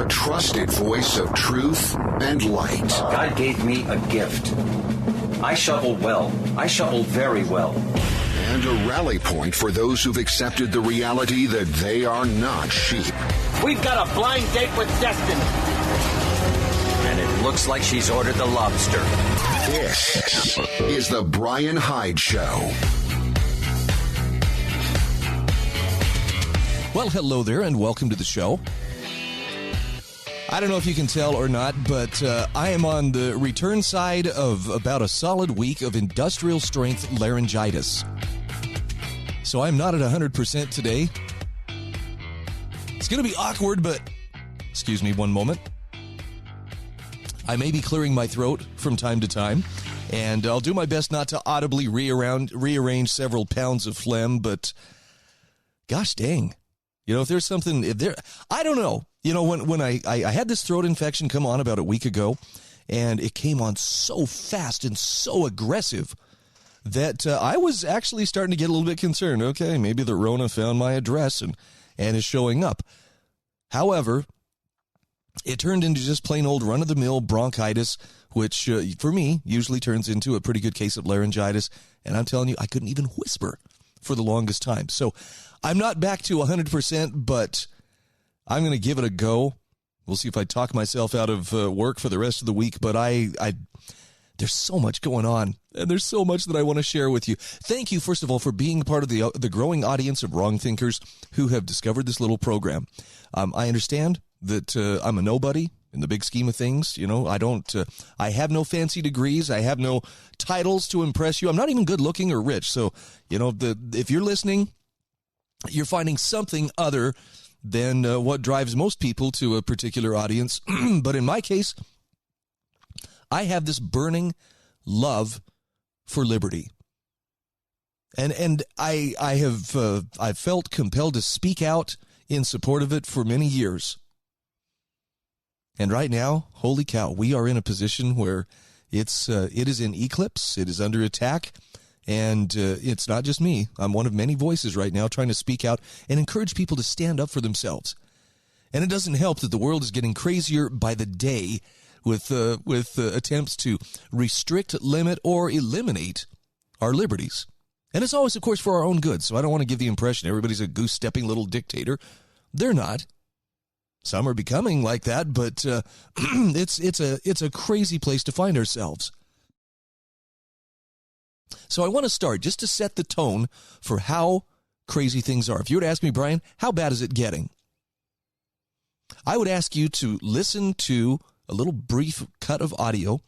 the trusted voice of truth and light. God gave me a gift. I shovel well. I shovel very well. And a rally point for those who've accepted the reality that they are not sheep. We've got a blind date with destiny. And it looks like she's ordered the lobster. This is the Bryan Hyde Show. Well, hello there, and welcome to the show. I don't know if you can tell or not, but I am on the return side of about a solid week of industrial strength laryngitis. So I'm not at 100% today. It's going to be awkward, but excuse me one moment. I may be clearing my throat from time to time, and I'll do my best not to audibly rearrange several pounds of phlegm, but gosh dang. You know, if there's something, I don't know. You know, when I had this throat infection come on about a week ago, and it came on so fast and so aggressive that I was actually starting to get a little bit concerned. Okay, maybe the Rona found my address and is showing up. However, it turned into just plain old run-of-the-mill bronchitis, which for me usually turns into a pretty good case of laryngitis. And I'm telling you, I couldn't even whisper for the longest time. So I'm not back to 100%, but I'm going to give it a go. We'll see if I talk myself out of work for the rest of the week, but there's so much going on, and there's so much that I want to share with you. Thank you, first of all, for being part of the growing audience of wrong thinkers who have discovered this little program. I understand that I'm a nobody in the big scheme of things. You know, I have no fancy degrees. I have no titles to impress you. I'm not even good looking or rich. So, you know, if you're listening, you're finding something other than what drives most people to a particular audience. But in my case, I have this burning love for liberty. And I've felt compelled to speak out in support of it for many years. And right now, holy cow, we are in a position where it is in eclipse, it is under attack, and it's not just me. I'm one of many voices right now trying to speak out and encourage people to stand up for themselves. And it doesn't help that the world is getting crazier by the day with attempts to restrict, limit, or eliminate our liberties. And it's always, of course, for our own good, so I don't want to give the impression everybody's a goose-stepping little dictator. They're not. Some are becoming like that, but it's a crazy place to find ourselves. So I want to start just to set the tone for how crazy things are. If you were to ask me, Bryan, how bad is it getting? I would ask you to listen to a little brief cut of audio,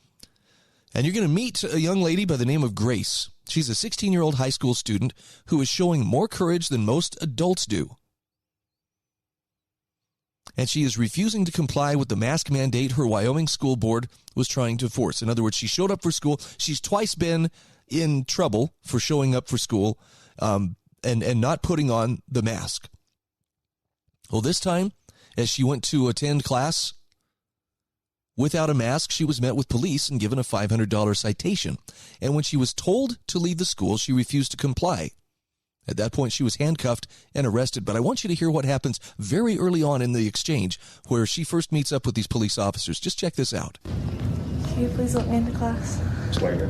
and you're going to meet a young lady by the name of Grace. She's a 16-year-old high school student who is showing more courage than most adults do. And she is refusing to comply with the mask mandate her Wyoming school board was trying to force. In other words, she showed up for school. She's twice been in trouble for showing up for school and not putting on the mask. Well, this time, as she went to attend class without a mask, she was met with police and given a $500 citation. And when she was told to leave the school, she refused to comply. At that point, she was handcuffed and arrested. But I want you to hear what happens very early on in the exchange where she first meets up with these police officers. Just check this out. Can you please let me into class?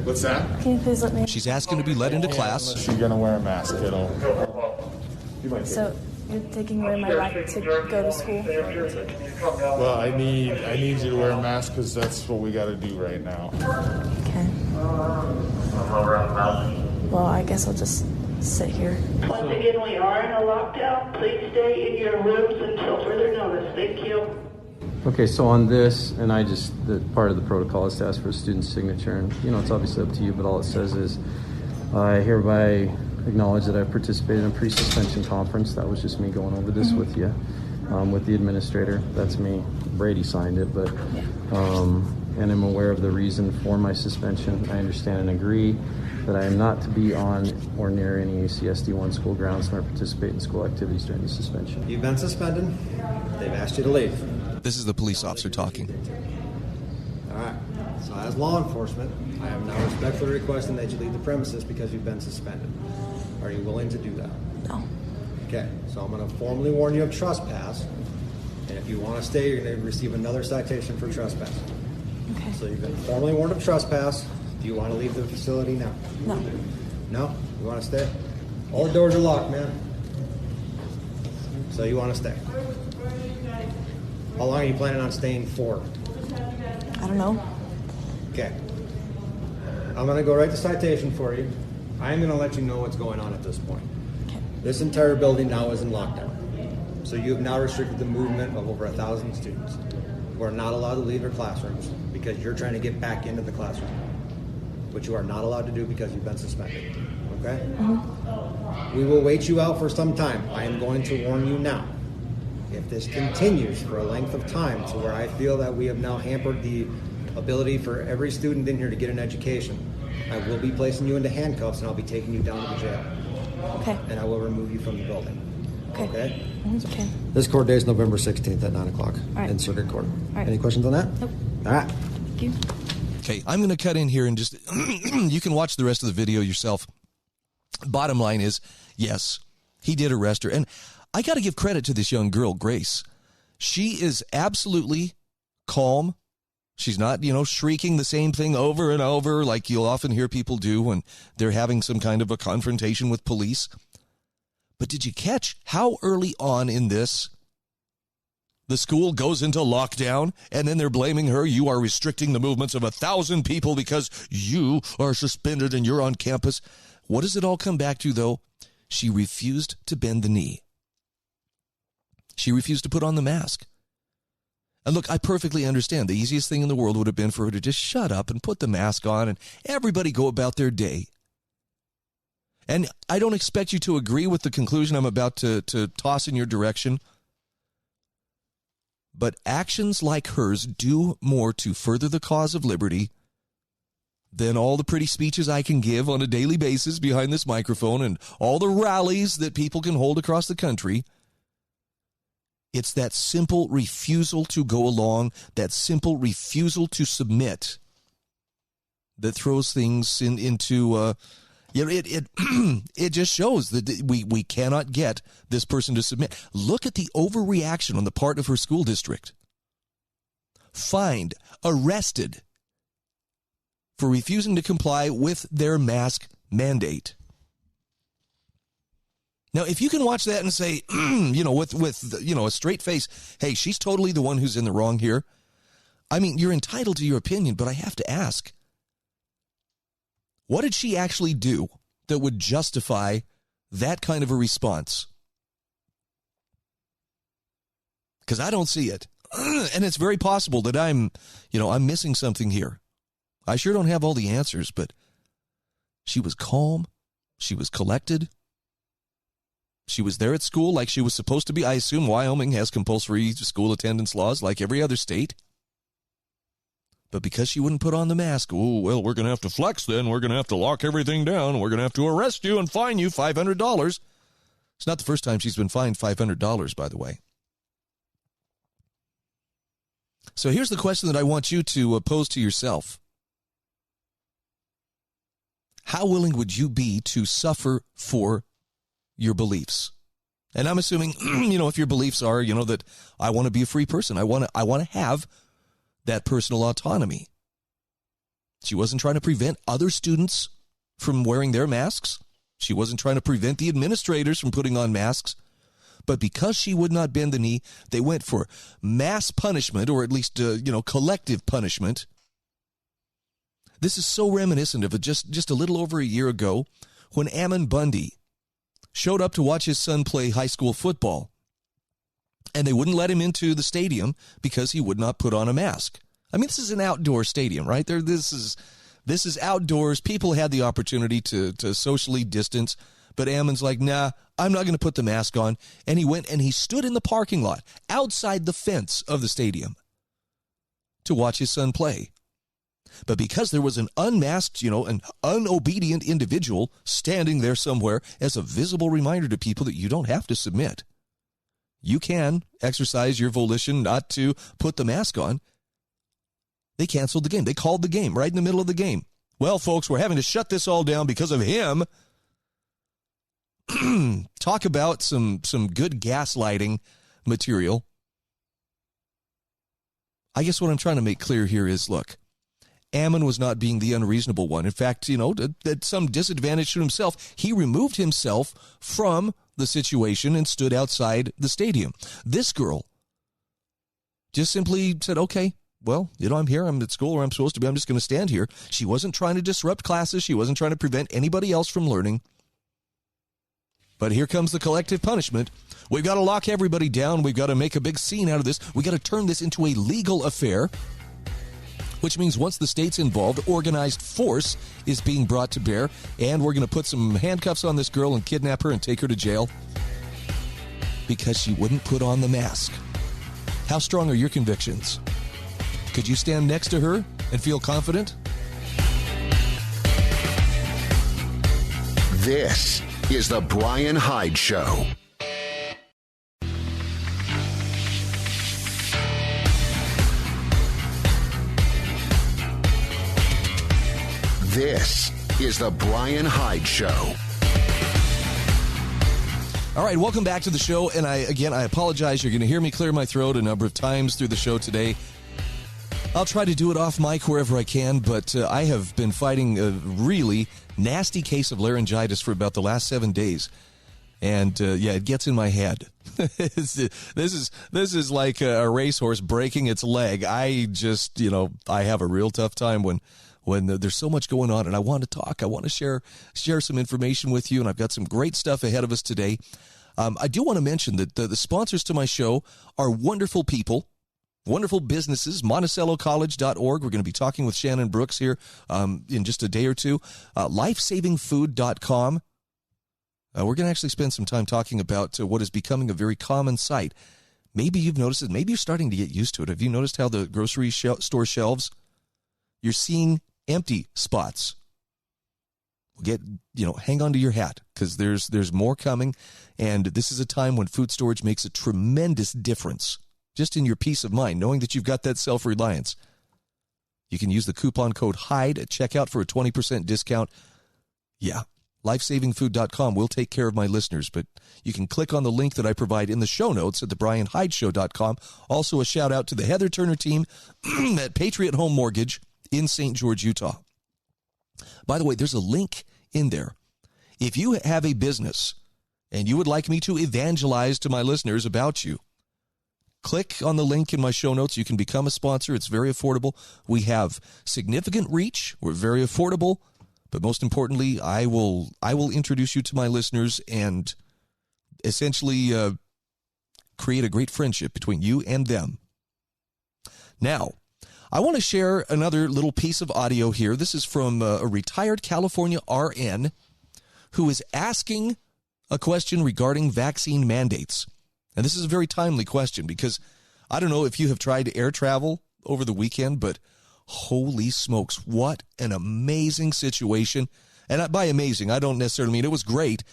What's that? Can you please let me in? She's asking to be let into class. Unless you're going to wear a mask, kiddo. So you're taking away my right to go to school? Well, I need you to wear a mask because that's what we got to do right now. Okay. Well, I guess I'll just sit here. Once again, we are in a lockdown. Please stay in your rooms until further notice. Thank you. Okay, so on this, and the part of the protocol is to ask for a student's signature, and it's obviously up to you, but all it says is, I hereby acknowledge that I participated in a pre-suspension conference. That was just me going over this with you, with the administrator. That's me. Brady signed it, but, and I'm aware of the reason for my suspension. I understand and agree that I am not to be on or near any ACSD1 school grounds nor participate in school activities during the suspension. You've been suspended. They've asked you to leave. This is the police officer talking. All right. So as law enforcement, I am now respectfully requesting that you leave the premises because you've been suspended. Are you willing to do that? No. Okay. So I'm going to formally warn you of trespass. And if you want to stay, you're going to receive another citation for trespass. Okay. So you've been formally warned of trespass. Do you want to leave the facility now? No. No? You want to stay? All the doors are locked, man. So you want to stay. How long are you planning on staying for? I don't know. Okay. I'm going to go write the citation for you. I'm going to let you know what's going on at this point. Okay. This entire building now is in lockdown. So you have now restricted the movement of over 1,000 students who are not allowed to leave their classrooms because you're trying to get back into the classroom, which you are not allowed to do because you've been suspended. Okay? We will wait you out for some time. I am going to warn you now. If this continues for a length of time to where I feel that we have now hampered the ability for every student in here to get an education, I will be placing you into handcuffs and I'll be taking you down to the jail. Okay. And I will remove you from the building. Okay? Okay. This court day is November 16th at 9 o'clock right. in Circuit Court. right. Any questions on that? Nope. All right. Thank you. Okay, I'm going to cut in here and just, you can watch the rest of the video yourself. Bottom line is, yes, he did arrest her. And I got to give credit to this young girl, Grace. She is absolutely calm. She's not, shrieking the same thing over and over like you'll often hear people do when they're having some kind of a confrontation with police. But did you catch how early on in this the school goes into lockdown and then they're blaming her? You are restricting the movements of 1,000 people because you are suspended and you're on campus. What does it all come back to, though? She refused to bend the knee. She refused to put on the mask. And look, I perfectly understand. The easiest thing in the world would have been for her to just shut up and put the mask on and everybody go about their day. And I don't expect you to agree with the conclusion I'm about to toss in your direction. But actions like hers do more to further the cause of liberty than all the pretty speeches I can give on a daily basis behind this microphone and all the rallies that people can hold across the country. It's that simple refusal to go along, that simple refusal to submit that throws things into... It just shows that we cannot get this person to submit. Look at the overreaction on the part of her school district. Fined, arrested for refusing to comply with their mask mandate. Now, if you can watch that and say, with a straight face, hey, she's totally the one who's in the wrong here. I mean, you're entitled to your opinion, but I have to ask, what did she actually do that would justify that kind of a response? Because I don't see it. And it's very possible that I'm missing something here. I sure don't have all the answers, but she was calm. She was collected. She was there at school like she was supposed to be. I assume Wyoming has compulsory school attendance laws like every other state. But because she wouldn't put on the mask, we're going to have to flex then. We're going to have to lock everything down. We're going to have to arrest you and fine you $500. It's not the first time she's been fined $500, by the way. So here's the question that I want you to pose to yourself. How willing would you be to suffer for your beliefs? And I'm assuming, if your beliefs are, that I want to be a free person. I want to have that personal autonomy. She wasn't trying to prevent other students from wearing their masks. She wasn't trying to prevent the administrators from putting on masks. But because she would not bend the knee, they went for mass punishment, or at least, collective punishment. This is so reminiscent of just a little over a year ago when Ammon Bundy showed up to watch his son play high school football. And they wouldn't let him into the stadium because he would not put on a mask. I mean, this is an outdoor stadium, right? This is outdoors. People had the opportunity to socially distance. But Ammon's like, nah, I'm not going to put the mask on. And he went and he stood in the parking lot outside the fence of the stadium to watch his son play. But because there was an unmasked, an unobedient individual standing there somewhere as a visible reminder to people that you don't have to submit. You can exercise your volition not to put the mask on. They canceled the game. They called the game right in the middle of the game. Well, folks, we're having to shut this all down because of him. Talk about some good gaslighting material. I guess what I'm trying to make clear here is, look, Ammon was not being the unreasonable one. In fact, at some disadvantage to himself, he removed himself from the situation and stood outside the stadium. This girl just simply said, okay, well, I'm here, I'm at school where I'm supposed to be, I'm just going to stand here. She wasn't trying to disrupt classes. She wasn't trying to prevent anybody else from learning. But here comes the collective punishment. We've got to lock everybody down. We've got to make a big scene out of this. We've got to turn this into a legal affair, which means once the state's involved, organized force is being brought to bear, and we're going to put some handcuffs on this girl and kidnap her and take her to jail because she wouldn't put on the mask. How strong are your convictions? Could you stand next to her and feel confident? This is the Bryan Hyde Show. This is the Bryan Hyde Show. All right, welcome back to the show. And I apologize. You're going to hear me clear my throat a number of times through the show today. I'll try to do it off mic wherever I can, but I have been fighting a really nasty case of laryngitis for about the last 7 days. And it gets in my head. This is like a racehorse breaking its leg. I just, I have a real tough time when there's so much going on, and I want to talk. I want to share some information with you, and I've got some great stuff ahead of us today. I do want to mention that the sponsors to my show are wonderful people, wonderful businesses. MonticelloCollege.org. We're going to be talking with Shannon Brooks here in just a day or two. LifesavingFood.com. We're going to actually spend some time talking about what is becoming a very common sight. Maybe you've noticed it. Maybe you're starting to get used to it. Have you noticed how the grocery store shelves, you're seeing empty spots? Hang on to your hat, because there's more coming, and this is a time when food storage makes a tremendous difference, just in your peace of mind, knowing that you've got that self-reliance. You can use the coupon code HYDE at checkout for a 20% discount. Yeah, lifesavingfood.com will take care of my listeners, but you can click on the link that I provide in the show notes at thebryanhydeshow.com. Also, a shout-out to the Heather Turner team at Patriot Home Mortgage in St. George, Utah. By the way, there's a link in there. If you have a business and you would like me to evangelize to my listeners about you, click on the link in my show notes. You can become a sponsor. It's very affordable. We have significant reach. We're very affordable. But most importantly, I will introduce you to my listeners and essentially create a great friendship between you and them. Now, I want to share another little piece of audio here. This is from a retired California RN who is asking a question regarding vaccine mandates. And this is a very timely question because I don't know if you have tried air travel over the weekend, but holy smokes, what an amazing situation. And by amazing, I don't necessarily mean it was great.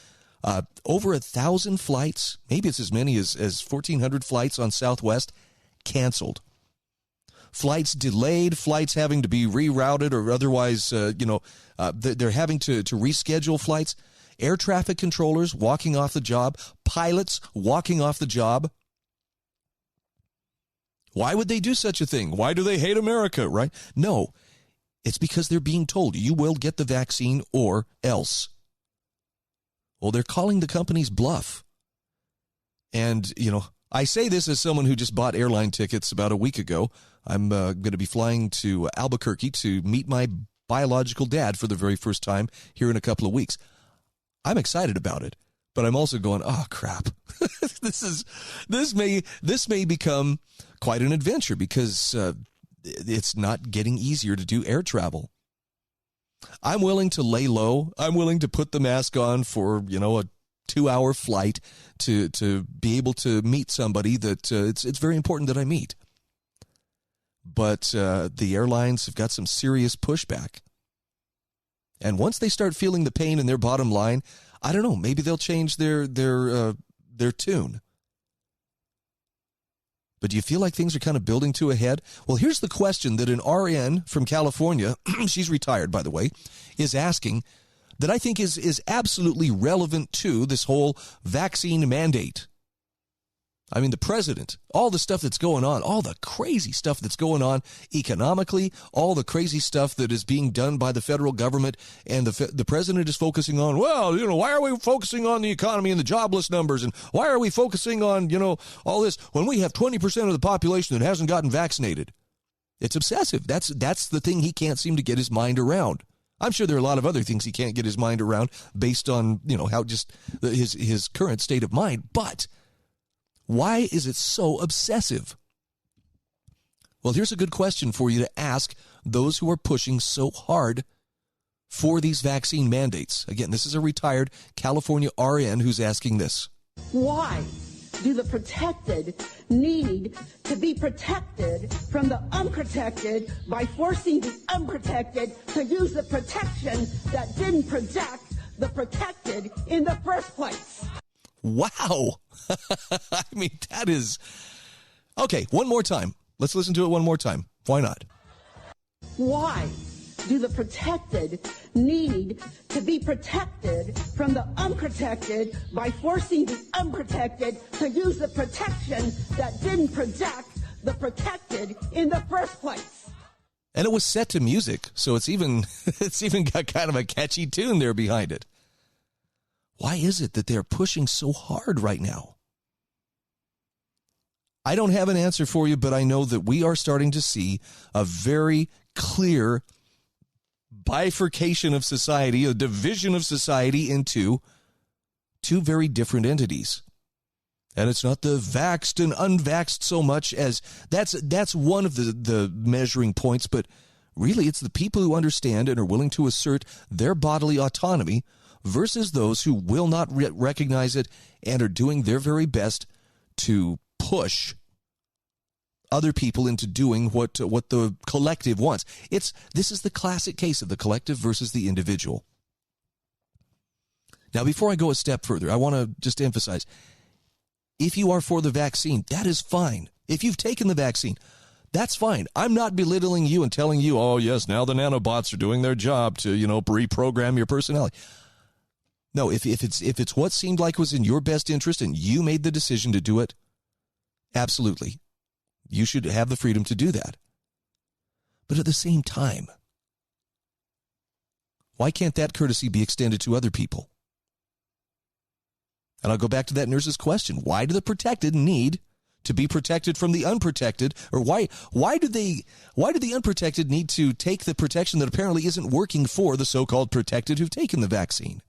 Over 1,000 flights, maybe it's as many as 1,400 flights on Southwest, canceled. Flights delayed, flights having to be rerouted or otherwise, they're having to reschedule flights. Air traffic controllers walking off the job. Pilots walking off the job. Why would they do such a thing? Why do they hate America, right? No, it's because they're being told you will get the vaccine or else. Well, they're calling the companies bluff. And, I say this as someone who just bought airline tickets about a week ago. I'm going to be flying to Albuquerque to meet my biological dad for the very first time here in a couple of weeks. I'm excited about it, but I'm also going, oh crap. this may become quite an adventure because it's not getting easier to do air travel. I'm willing to lay low. I'm willing to put the mask on for, a 2-hour flight to be able to meet somebody that it's very important that I meet. But the airlines have got some serious pushback. And once they start feeling the pain in their bottom line, I don't know, maybe they'll change their tune. But do you feel like things are kind of building to a head? Well, here's the question that an RN from California, she's retired, by the way, is asking that I think is absolutely relevant to this whole vaccine mandate. I mean, the president, all the stuff that's going on, all the crazy stuff that's going on economically, all the crazy stuff that is being done by the federal government, and the president is focusing on, well, why are we focusing on the economy and the jobless numbers, and why are we focusing on, all this when we have 20% of the population that hasn't gotten vaccinated? It's obsessive. That's the thing he can't seem to get his mind around. I'm sure there are a lot of other things he can't get his mind around based on, how just his current state of mind, but why is it so obsessive? Well, here's a good question for you to ask those who are pushing so hard for these vaccine mandates. Again, this is a retired California RN who's asking this. Why do the protected need to be protected from the unprotected by forcing the unprotected to use the protection that didn't protect the protected in the first place? Wow. I mean, that is... Okay, one more time. Let's listen to it one more time. Why not? Why do the protected need to be protected from the unprotected by forcing the unprotected to use the protection that didn't protect the protected in the first place? And it was set to music, so it's even got kind of a catchy tune there behind it. Why is it that they're pushing so hard right now? I don't have an answer for you, but I know that we are starting to see a very clear bifurcation of society, a division of society into two very different entities. And it's not the vaxxed and unvaxxed so much as that's one of the measuring points, but really it's the people who understand and are willing to assert their bodily autonomy versus those who will not recognize it and are doing their very best to push other people into doing what the collective wants. This is the classic case of the collective versus the individual. Now, before I go a step further, I want to just emphasize, if you are for the vaccine, that is fine. If you've taken the vaccine, that's fine. I'm not belittling you and telling you, oh, yes, now the nanobots are doing their job to, reprogram your personality. No, if it's what seemed like was in your best interest and you made the decision to do it, absolutely. You should have the freedom to do that. But at the same time, why can't that courtesy be extended to other people? And I'll go back to that nurse's question. Why do the protected need to be protected from the unprotected? Or why do the unprotected need to take the protection that apparently isn't working for the so-called protected who've taken the vaccine?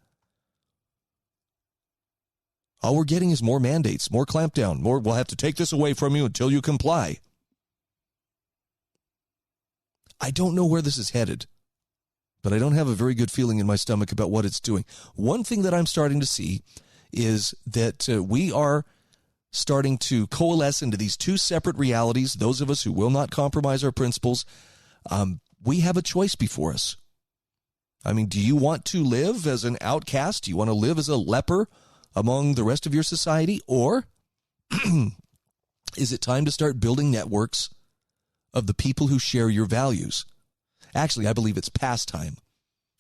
All we're getting is more mandates, more clampdown, more we'll have to take this away from you until you comply. I don't know where this is headed, but I don't have a very good feeling in my stomach about what it's doing. One thing that I'm starting to see is that we are starting to coalesce into these two separate realities. Those of us who will not compromise our principles, we have a choice before us. I mean, do you want to live as an outcast? Do you want to live as a leper among the rest of your society? Or is it time to start building networks of the people who share your values? Actually, I believe it's past time.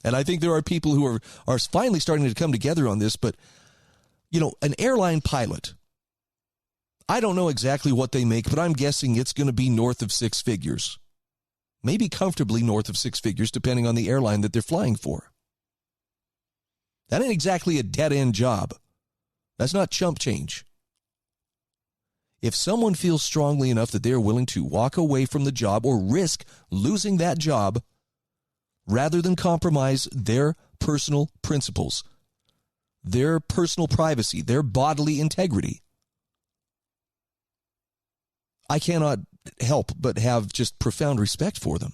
And I think there are people who are finally starting to come together on this. But, an airline pilot, I don't know exactly what they make, but I'm guessing it's going to be north of six figures. Maybe comfortably north of six figures, depending on the airline that they're flying for. That ain't exactly a dead-end job. That's not chump change. If someone feels strongly enough that they're willing to walk away from the job or risk losing that job rather than compromise their personal principles, their personal privacy, their bodily integrity, I cannot help but have just profound respect for them.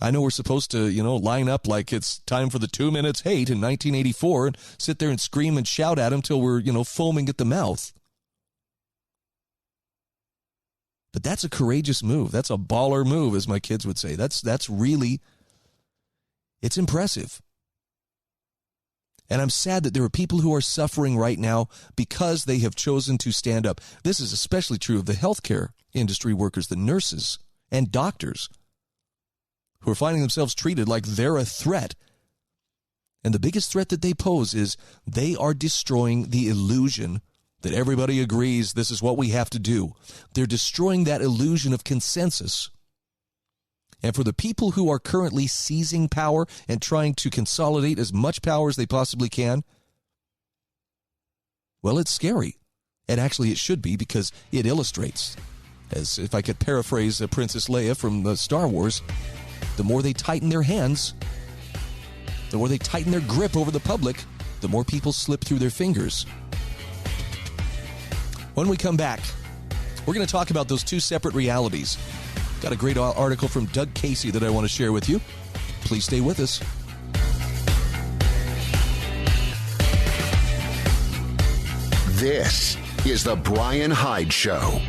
I know we're supposed to, line up like it's time for the 2 minutes hate in 1984 and sit there and scream and shout at them till we're, foaming at the mouth. But that's a courageous move. That's a baller move, as my kids would say. That's really, it's impressive. And I'm sad that there are people who are suffering right now because they have chosen to stand up. This is especially true of the healthcare industry workers, the nurses and doctors, who are finding themselves treated like they're a threat. And the biggest threat that they pose is they are destroying the illusion that everybody agrees this is what we have to do. They're destroying that illusion of consensus. And for the people who are currently seizing power and trying to consolidate as much power as they possibly can, well, it's scary. And actually it should be, because it illustrates, as if I could paraphrase Princess Leia from Star Wars, the more they tighten their hands, the more they tighten their grip over the public, the more people slip through their fingers. When we come back, we're going to talk about those two separate realities. Got a great article from Doug Casey that I want to share with you. Please stay with us. This is the Bryan Hyde Show.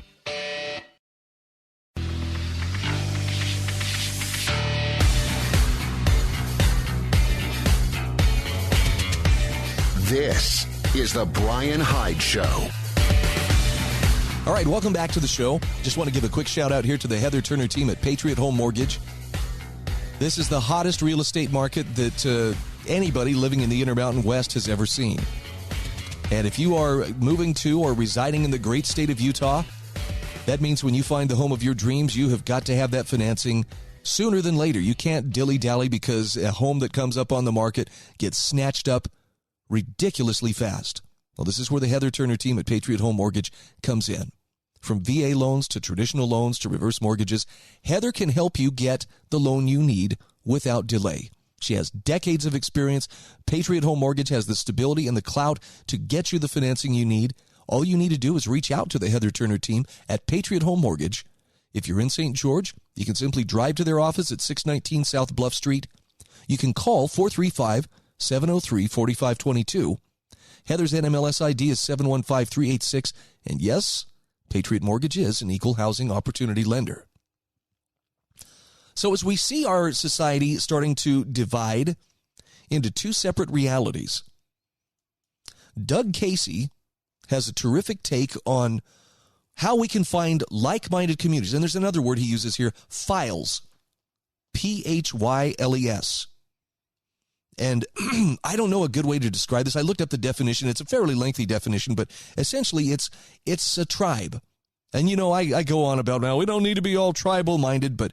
This is the Bryan Hyde Show. All right, welcome back to the show. Just want to give a quick shout out here to the Heather Turner team at Patriot Home Mortgage. This is the hottest real estate market that anybody living in the Intermountain West has ever seen. And if you are moving to or residing in the great state of Utah, that means when you find the home of your dreams, you have got to have that financing sooner than later. You can't dilly-dally, because a home that comes up on the market gets snatched up ridiculously fast. Well, this is where the Heather Turner team at Patriot Home Mortgage comes in. From VA loans to traditional loans to reverse mortgages, Heather can help you get the loan you need without delay. She has decades of experience. Patriot Home Mortgage has the stability and the clout to get you the financing you need. All you need to do is reach out to the Heather Turner team at Patriot Home Mortgage. If you're in St. George, you can simply drive to their office at 619 South Bluff Street. You can call 435-703-4522. Heather's NMLS ID is 715386. And yes, Patriot Mortgage is an equal housing opportunity lender. So as we see our society starting to divide into two separate realities, Doug Casey has a terrific take on how we can find like-minded communities. And there's another word he uses here, philes. P-H-Y-L-E-S. And I don't know a good way to describe this. I looked up the definition. It's a fairly lengthy definition, but essentially it's a tribe. And, you know, I go on about, now, we don't need to be all tribal-minded, but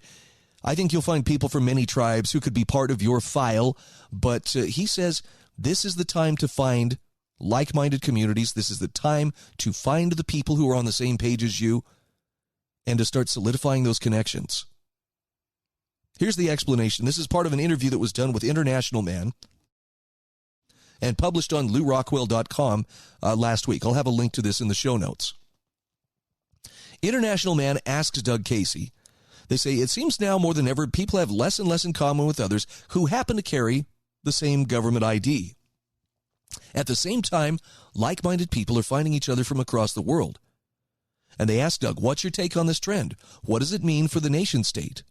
I think you'll find people from many tribes who could be part of your phile. But he says this is the time to find like-minded communities. This is the time to find the people who are on the same page as you and to start solidifying those connections. Here's the explanation. This is part of an interview that was done with International Man and published on LouRockwell.com last week. I'll have a link to this in the show notes. International Man asks Doug Casey, they say, it seems now more than ever people have less and less in common with others who happen to carry the same government ID. At the same time, like-minded people are finding each other from across the world. And they ask Doug, what's your take on this trend? What does it mean for the nation state?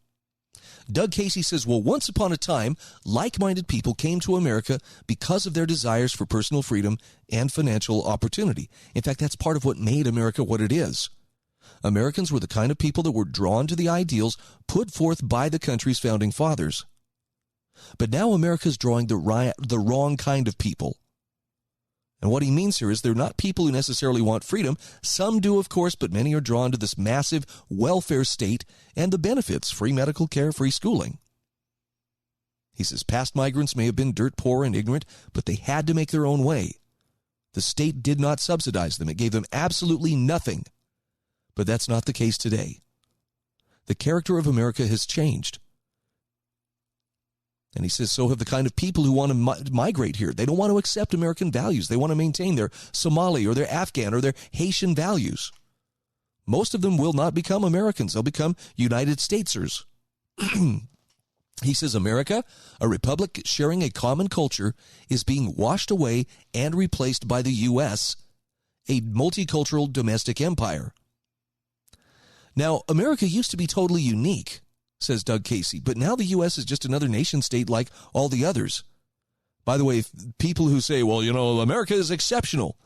Doug Casey says, well, once upon a time, like-minded people came to America because of their desires for personal freedom and financial opportunity. In fact, that's part of what made America what it is. Americans were the kind of people that were drawn to the ideals put forth by the country's founding fathers. But now America's drawing the wrong kind of people. And what he means here is they're not people who necessarily want freedom. Some do, of course, but many are drawn to this massive welfare state and the benefits, free medical care, free schooling. He says past migrants may have been dirt poor and ignorant, but they had to make their own way. The state did not subsidize them. It gave them absolutely nothing. But that's not the case today. The character of America has changed. And he says, so have the kind of people who want to migrate here. They don't want to accept American values. They want to maintain their Somali or their Afghan or their Haitian values. Most of them will not become Americans. They'll become United Statesers. He says, America, a republic sharing a common culture, is being washed away and replaced by the U.S., a multicultural domestic empire. Now, America used to be totally unique, says Doug Casey, but now the U.S. is just another nation state like all the others. By the way, people who say, well, you know, America is exceptional.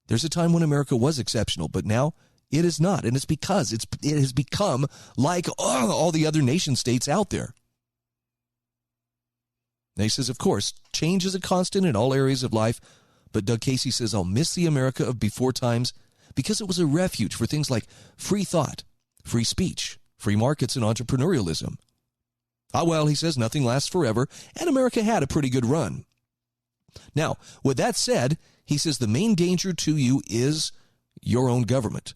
There's a time when America was exceptional, but now it is not. And it's because it has become like all the other nation states out there. Now he says, of course, change is a constant in all areas of life, but Doug Casey says, I'll miss the America of before times because it was a refuge for things like free thought, free speech, free markets, and entrepreneurialism. Well, he says, nothing lasts forever, and America had a pretty good run. Now, with that said, he says the main danger to you is your own government,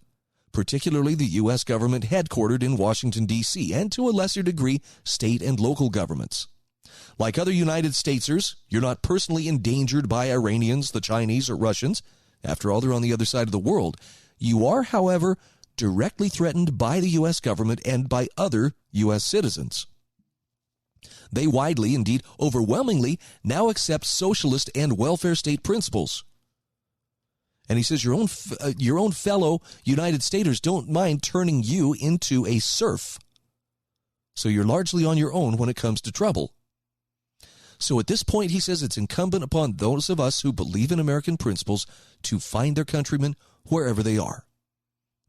particularly the U.S. government headquartered in Washington, D.C., and to a lesser degree, state and local governments. Like other United Statesers, you're not personally endangered by Iranians, the Chinese, or Russians. After all, they're on the other side of the world. You are, however, directly threatened by the U.S. government and by other U.S. citizens. They widely, indeed overwhelmingly, now accept socialist and welfare state principles. And he says your own fellow United Staters don't mind turning you into a serf. So you're largely on your own when it comes to trouble. So at this point, he says it's incumbent upon those of us who believe in American principles to find their countrymen wherever they are.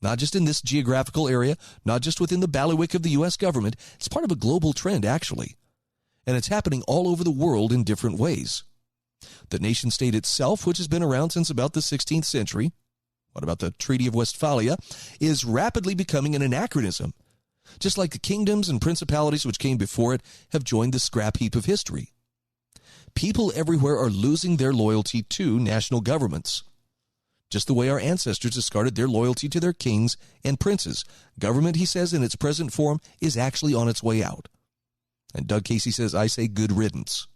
Not just in this geographical area, not just within the bailiwick of the U.S. government. It's part of a global trend, actually. And it's happening all over the world in different ways. The nation state itself, which has been around since about the 16th century, what about the Treaty of Westphalia, is rapidly becoming an anachronism. Just like the kingdoms and principalities which came before it have joined the scrap heap of history. People everywhere are losing their loyalty to national governments. Just the way our ancestors discarded their loyalty to their kings and princes. Government, he says, in its present form is actually on its way out. And Doug Casey says, I say good riddance.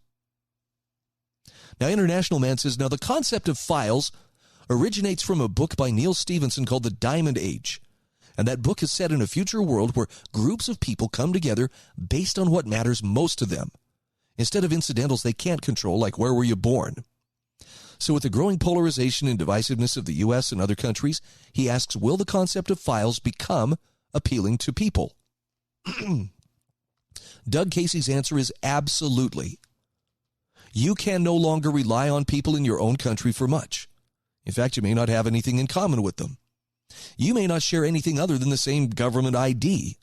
Now, International Man says, now the concept of files originates from a book by Neil Stephenson called The Diamond Age. And that book is set in a future world where groups of people come together based on what matters most to them, instead of incidentals they can't control, like where were you born. So with the growing polarization and divisiveness of the U.S. and other countries, he asks, will the concept of files become appealing to people? Doug Casey's answer is absolutely. You can no longer rely on people in your own country for much. In fact, you may not have anything in common with them. You may not share anything other than the same government ID.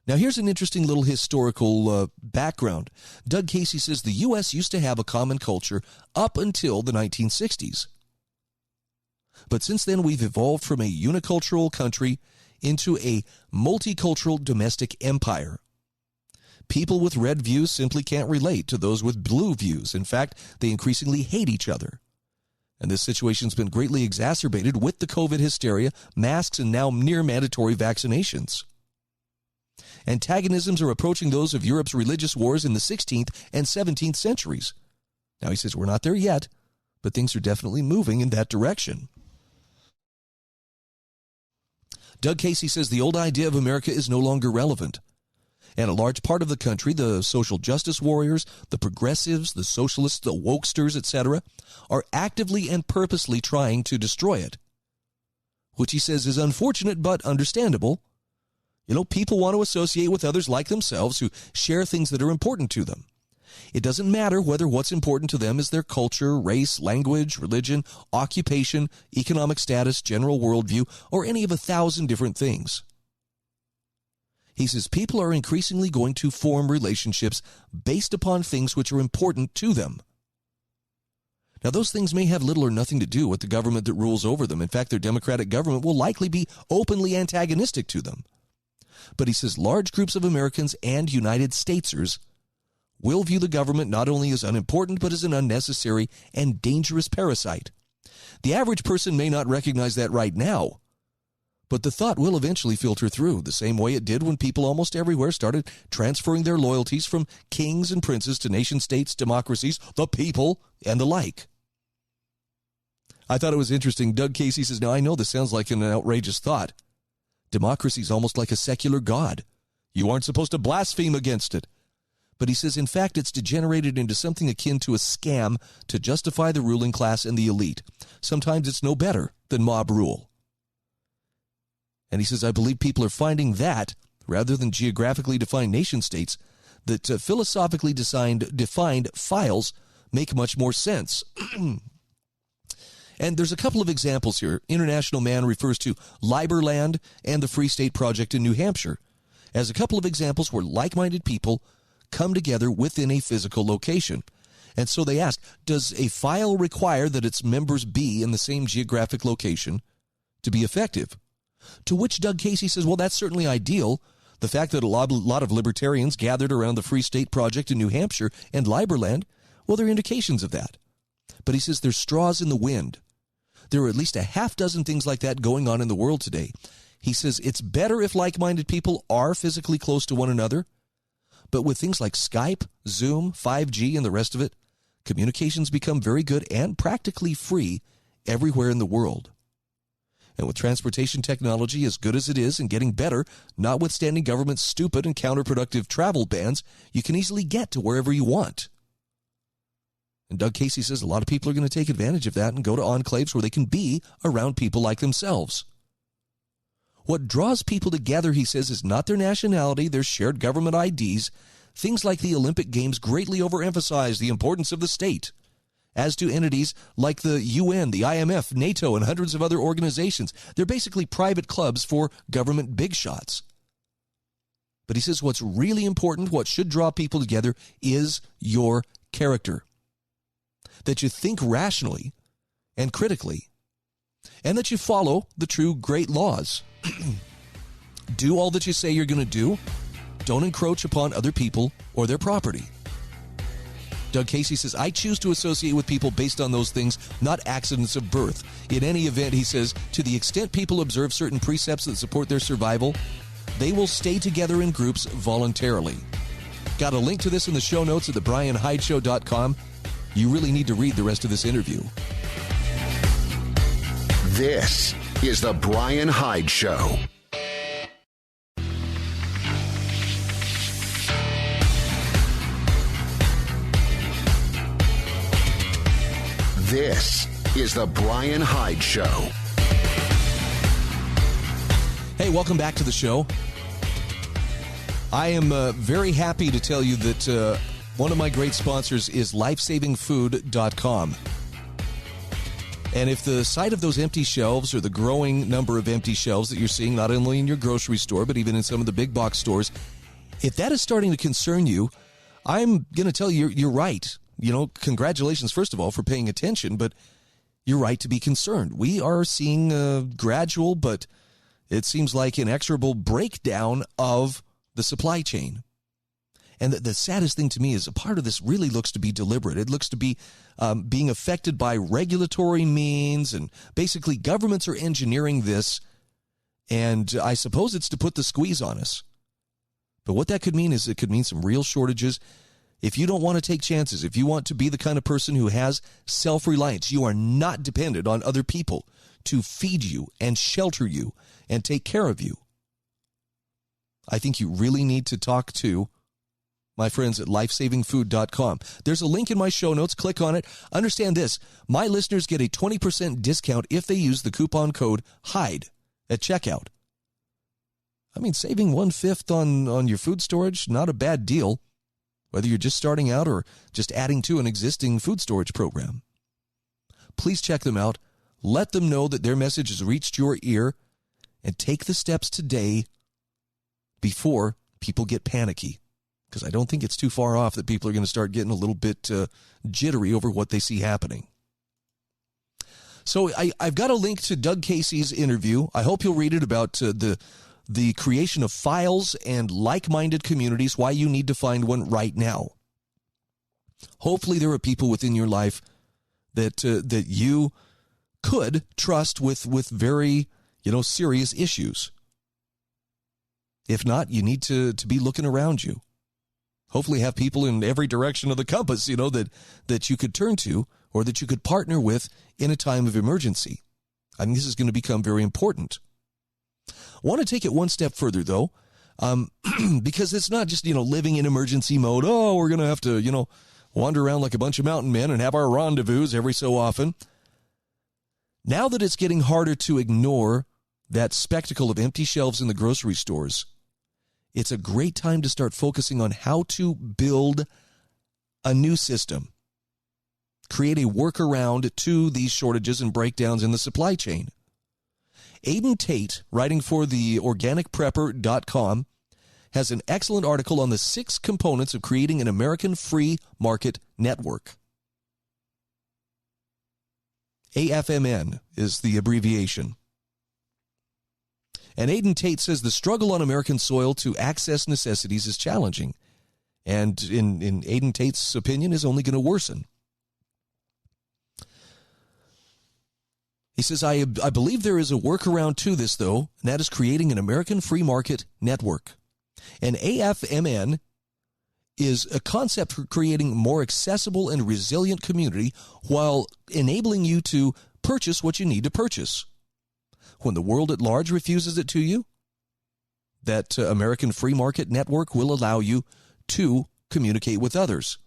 Now, here's an interesting little historical background. Doug Casey says the U.S. used to have a common culture up until the 1960s. But since then, we've evolved from a unicultural country into a multicultural domestic empire. People with red views simply can't relate to those with blue views. In fact, they increasingly hate each other. And this situation's been greatly exacerbated with the COVID hysteria, masks, and now near mandatory vaccinations. Antagonisms are approaching those of Europe's religious wars in the 16th and 17th centuries. Now, he says, we're not there yet, but things are definitely moving in that direction. Doug Casey says the old idea of America is no longer relevant. And a large part of the country, the social justice warriors, the progressives, the socialists, the wokesters, etc., are actively and purposely trying to destroy it. Which he says is unfortunate but understandable. You know, people want to associate with others like themselves who share things that are important to them. It doesn't matter whether what's important to them is their culture, race, language, religion, occupation, economic status, general worldview, or any of 1,000 different things. He says people are increasingly going to form relationships based upon things which are important to them. Now, those things may have little or nothing to do with the government that rules over them. In fact, their democratic government will likely be openly antagonistic to them. But he says large groups of Americans and United Statesers will view the government not only as unimportant, but as an unnecessary and dangerous parasite. The average person may not recognize that right now, but the thought will eventually filter through, the same way it did when people almost everywhere started transferring their loyalties from kings and princes to nation-states, democracies, the people, and the like. I thought it was interesting. Doug Casey says, now I know this sounds like an outrageous thought. Democracy is almost like a secular god. You aren't supposed to blaspheme against it. But he says, in fact, it's degenerated into something akin to a scam to justify the ruling class and the elite. Sometimes it's no better than mob rule. And he says, I believe people are finding that, rather than geographically defined nation states, that philosophically defined files make much more sense. And there's a couple of examples here. International Man refers to Liberland and the Free State Project in New Hampshire as a couple of examples where like-minded people come together within a physical location. And so they ask, does a file require that its members be in the same geographic location to be effective? To which Doug Casey says, well, that's certainly ideal. The fact that a lot of libertarians gathered around the Free State Project in New Hampshire and Liberland, well, there are indications of that. But he says there's straws in the wind. There are at least a half dozen things like that going on in the world today. He says it's better if like-minded people are physically close to one another, but with things like Skype, Zoom, 5G, and the rest of it, communications become very good and practically free everywhere in the world. And with transportation technology as good as it is and getting better, notwithstanding government's stupid and counterproductive travel bans, you can easily get to wherever you want. And Doug Casey says a lot of people are going to take advantage of that and go to enclaves where they can be around people like themselves. What draws people together, he says, is not their nationality, their shared government IDs. Things like the Olympic Games greatly overemphasize the importance of the state, as do entities like the UN, the IMF, NATO, and hundreds of other organizations. They're basically private clubs for government big shots. But he says what's really important, what should draw people together, is your character. That you think rationally and critically, and that you follow the true great laws. Do all that you say you're going to do. Don't encroach upon other people or their property. Doug Casey says, I choose to associate with people based on those things, not accidents of birth. In any event, he says, to the extent people observe certain precepts that support their survival, they will stay together in groups voluntarily. Got a link to this in the show notes at thebryanhydeshow.com. You really need to read the rest of this interview. This is The Bryan Hyde Show. This is The Bryan Hyde Show. Hey, welcome back to the show. I am very happy to tell you that one of my great sponsors is lifesavingfood.com. And if the sight of those empty shelves or the growing number of empty shelves that you're seeing, not only in your grocery store, but even in some of the big box stores, if that is starting to concern you, I'm going to tell you you're right. You know, congratulations, first of all, for paying attention, but you're right to be concerned. We are seeing a gradual, but it seems like inexorable breakdown of the supply chain. And the saddest thing to me is a part of this really looks to be deliberate. It looks to be being affected by regulatory means, and basically governments are engineering this, and I suppose it's to put the squeeze on us. But what that could mean is it could mean some real shortages. If you don't want to take chances, if you want to be the kind of person who has self-reliance, you are not dependent on other people to feed you and shelter you and take care of you, I think you really need to talk to my friends at lifesavingfood.com. There's a link in my show notes. Click on it. Understand this. My listeners get a 20% discount if they use the coupon code HYDE at checkout. I mean, saving 1/5 on your food storage, not a bad deal, whether you're just starting out or just adding to an existing food storage program. Please check them out. Let them know that their message has reached your ear, and take the steps today before people get panicky. Because I don't think it's too far off that people are going to start getting a little bit jittery over what they see happening. So I've got a link to Doug Casey's interview. I hope you'll read it about the creation of files and like-minded communities, why you need to find one right now. Hopefully there are people within your life that you could trust with very, serious issues. If not, you need to be looking around you. Hopefully have people in every direction of the compass, that you could turn to or that you could partner with in a time of emergency. I think this is going to become very important. I want to take it one step further, though, because it's not just, living in emergency mode. Oh, we're going to have to, wander around like a bunch of mountain men and have our rendezvous every so often. Now that it's getting harder to ignore that spectacle of empty shelves in the grocery stores, it's a great time to start focusing on how to build a new system, create a workaround to these shortages and breakdowns in the supply chain. Aden Tate, writing for the organicprepper.com, has an excellent article on the 6 components of creating an American free market network. AFMN is the abbreviation. And Aden Tate says the struggle on American soil to access necessities is challenging, and in Aden Tate's opinion is only going to worsen. He says, I believe there is a workaround to this, though, and that is creating an American free market network. And AFMN is a concept for creating a more accessible and resilient community while enabling you to purchase what you need to purchase. When the world at large refuses it to you, that American free market network will allow you to communicate with others.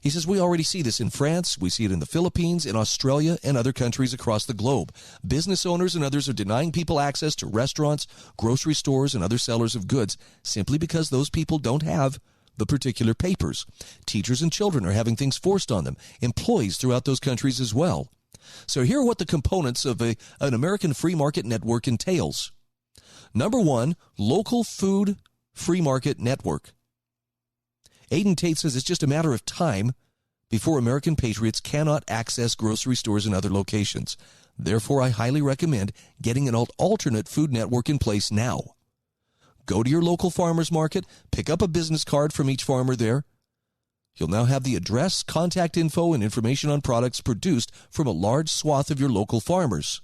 He says, we already see this in France, we see it in the Philippines, in Australia, and other countries across the globe. Business owners and others are denying people access to restaurants, grocery stores, and other sellers of goods simply because those people don't have the particular papers. Teachers and children are having things forced on them, employees throughout those countries as well. So here are what the components of an American free market network entails. Number 1, local food free market network. Aden Tate says it's just a matter of time before American patriots cannot access grocery stores and other locations. Therefore, I highly recommend getting an alternate food network in place now. Go to your local farmer's market, pick up a business card from each farmer there. You'll now have the address, contact info, and information on products produced from a large swath of your local farmers.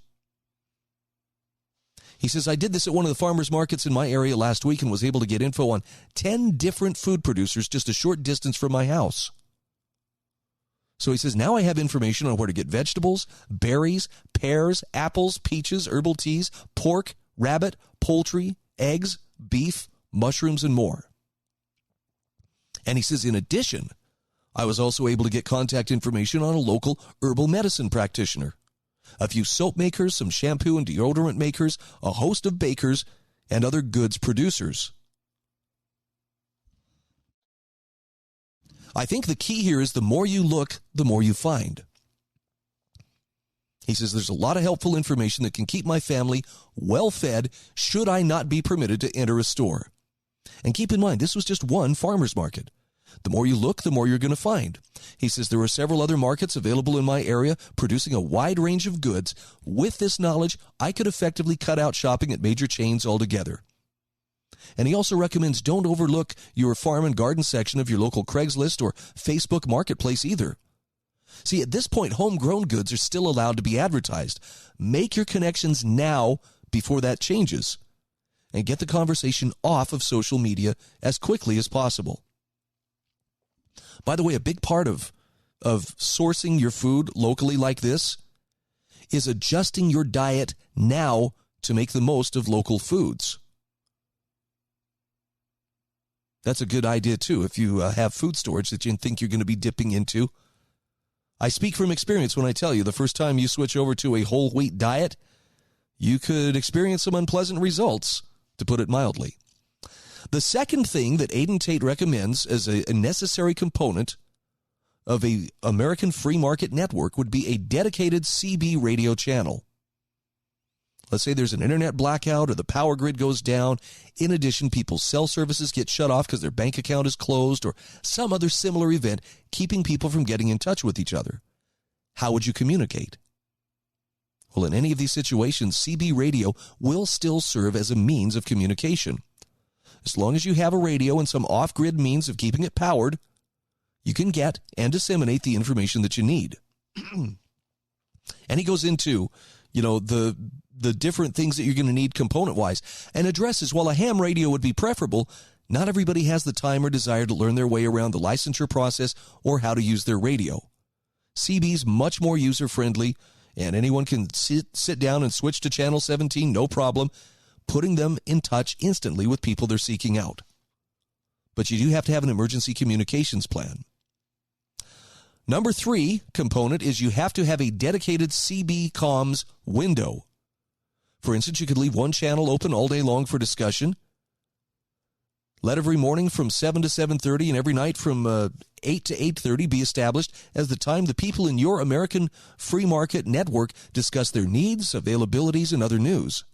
He says, I did this at one of the farmers markets in my area last week and was able to get info on 10 different food producers just a short distance from my house. So he says, now I have information on where to get vegetables, berries, pears, apples, peaches, herbal teas, pork, rabbit, poultry, eggs, beef, mushrooms, and more. And he says, in addition, I was also able to get contact information on a local herbal medicine practitioner, a few soap makers, some shampoo and deodorant makers, a host of bakers, and other goods producers. I think the key here is the more you look, the more you find. He says there's a lot of helpful information that can keep my family well fed should I not be permitted to enter a store. And keep in mind, this was just one farmer's market. The more you look, the more you're going to find. He says there are several other markets available in my area producing a wide range of goods. With this knowledge, I could effectively cut out shopping at major chains altogether. And he also recommends don't overlook your farm and garden section of your local Craigslist or Facebook marketplace either. See, at this point, homegrown goods are still allowed to be advertised. Make your connections now before that changes, and get the conversation off of social media as quickly as possible. By the way, a big part of sourcing your food locally like this is adjusting your diet now to make the most of local foods. That's a good idea, too, if you have food storage that you think you're going to be dipping into. I speak from experience when I tell you the first time you switch over to a whole wheat diet, you could experience some unpleasant results, to put it mildly. The second thing that Aden Tate recommends as a necessary component of an American free market network would be a dedicated CB radio channel. Let's say there's an internet blackout or the power grid goes down. In addition, people's cell services get shut off because their bank account is closed or some other similar event keeping people from getting in touch with each other. How would you communicate? Well, in any of these situations, CB radio will still serve as a means of communication. As long as you have a radio and some off-grid means of keeping it powered, you can get and disseminate the information that you need. And he goes into, the different things that you're going to need component-wise, and addresses, while a ham radio would be preferable, not everybody has the time or desire to learn their way around the licensure process or how to use their radio. CB's much more user-friendly, and anyone can sit down and switch to channel 17, no problem, putting them in touch instantly with people they're seeking out. But you do have to have an emergency communications plan. Number 3 component is you have to have a dedicated CB comms window. For instance, you could leave one channel open all day long for discussion. Let every morning from 7 to 7:30 and every night from 8 to 8:30 be established as the time the people in your American free market network discuss their needs, availabilities, and other news.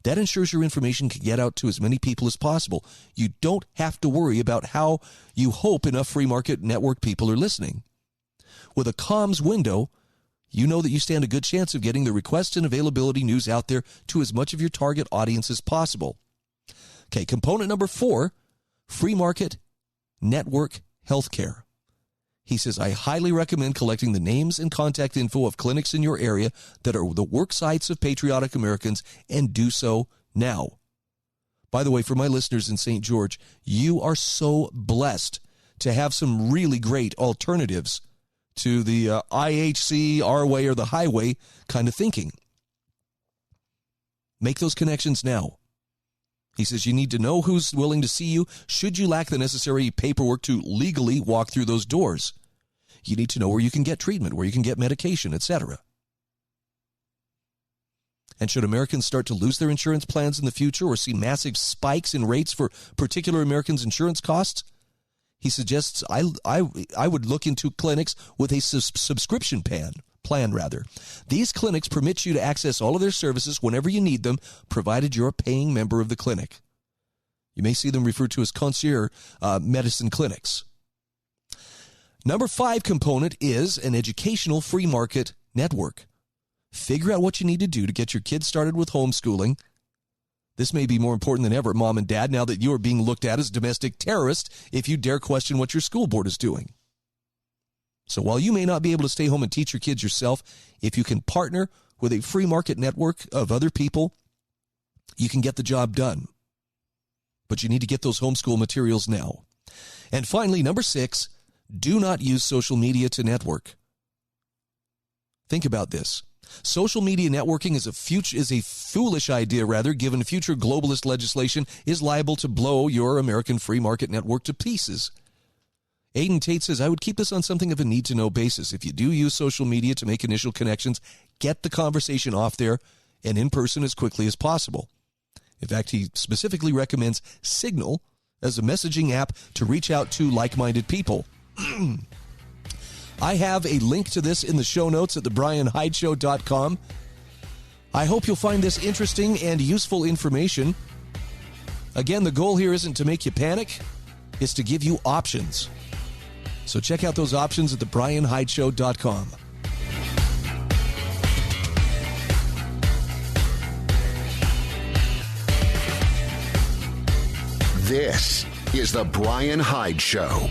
That ensures your information can get out to as many people as possible. You don't have to worry about how you hope enough free market network people are listening. With a comms window, you know that you stand a good chance of getting the request and availability news out there to as much of your target audience as possible. Okay, component number 4, free market network healthcare. He says, I highly recommend collecting the names and contact info of clinics in your area that are the work sites of patriotic Americans, and do so now. By the way, for my listeners in St. George, you are so blessed to have some really great alternatives to the IHC, our way, or the highway kind of thinking. Make those connections now. He says you need to know who's willing to see you should you lack the necessary paperwork to legally walk through those doors. You need to know where you can get treatment, where you can get medication, etc. And should Americans start to lose their insurance plans in the future or see massive spikes in rates for particular Americans' insurance costs, he suggests I would look into clinics with a subscription plan. These clinics permit you to access all of their services whenever you need them, provided you're a paying member of the clinic. You may see them referred to as concierge medicine clinics. Number 5 component is an educational free market network. Figure out what you need to do to get your kids started with homeschooling. This may be more important than ever, Mom and Dad, now that you are being looked at as domestic terrorists if you dare question what your school board is doing. So while you may not be able to stay home and teach your kids yourself, if you can partner with a free market network of other people, you can get the job done. But you need to get those homeschool materials now. And finally, number 6, do not use social media to network. Think about this. Social media networking is a foolish idea, given future globalist legislation is liable to blow your American free market network to pieces. Aden Tate says, I would keep this on something of a need-to-know basis. If you do use social media to make initial connections, get the conversation off there and in person as quickly as possible. In fact, he specifically recommends Signal as a messaging app to reach out to like-minded people. I have a link to this in the show notes at thebryanhydeshow.com. I hope you'll find this interesting and useful information. Again, the goal here isn't to make you panic, it's to give you options. So check out those options at thebryanhydeshow.com. This is The Bryan Hyde Show.